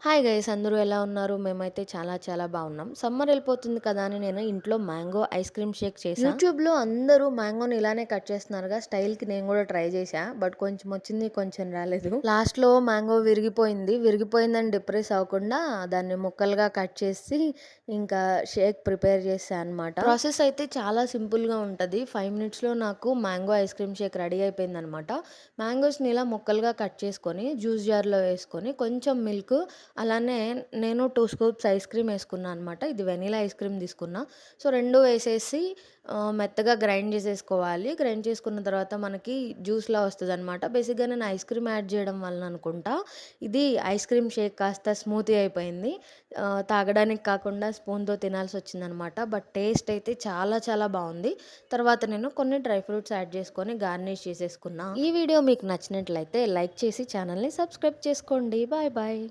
Hi guys, అందరూ ఎలా ఉన్నారు? మేమైతే చాలా చాలా బాగున్నాం. సమ్మర్ వెళ్ళిపోతుంది కదా అని నేను ఇంట్లో మ్యాంగో ఐస్ క్రీమ్ షేక్ చేశా. యూట్యూబ్‌లో అందరూ మ్యాంగోని ఇలానే కట్ చేస్తున్నారుగా, స్టైల్‌కి నేను కూడా ట్రై చేశా. బట్ కొంచెం వచ్చింది, కొంచెం రాలేదు. లాస్ట్‌లో మ్యాంగో విరిగిపోయిందని డిప్రెస్ అవ్వకుండా దాన్ని ముక్కలుగా కట్ చేసి ఇంకా షేక్ ప్రిపేర్ చేశా అనమాట. ప్రాసెస్ అయితే చాలా సింపుల్‌గా ఉంటది. 5 మినిట్స్‌లో నాకు mango ice cream Sheikh ready అయిపోయిందనమాట. మ్యాంగోస్‌ని ఇలా ముక్కలుగా కట్ చేసుకొని జ్యూస్ జార్‌లో వేసుకొని కొంచెం మిల్క్, అలానే నేను 2 స్కూప్స్ ఐస్ క్రీమ్ ఏసుకున్నా అనమాట. ఇది వెనిలా ఐస్ క్రీమ్ తీసుకున్నా. సో, 2 వేసేసి మెత్తగా గ్రైండ్ చేసేసుకోవాలి. గ్రైండ్ చేసుకున్న తర్వాత మనకి జ్యూస్‌లా వస్తదనమాట. బేసిక్‌గా నేను ఐస్ క్రీమ్ యాడ్ చేయడం వలన అనుకుంటా, ఇది ఐస్ క్రీమ్ షేక్ కాస్త స్మూతీ అయిపోయింది. తాగడానికి కాకుండా స్పూన్‌తో తినాల్సొచ్చిందనమాట. బట్ టేస్ట్ అయితే చాలా చాలా బావుంది. తర్వాత నేను కొన్ని డ్రై ఫ్రూట్స్ యాడ్ చేసుకొని గార్నిష్ చేసేసుకున్నా. ఈ వీడియో మీకు నచ్చినట్లయితే లైక్ చేసి ఛానల్‌ని సబ్స్క్రైబ్ చేసుకోండి. Bye bye.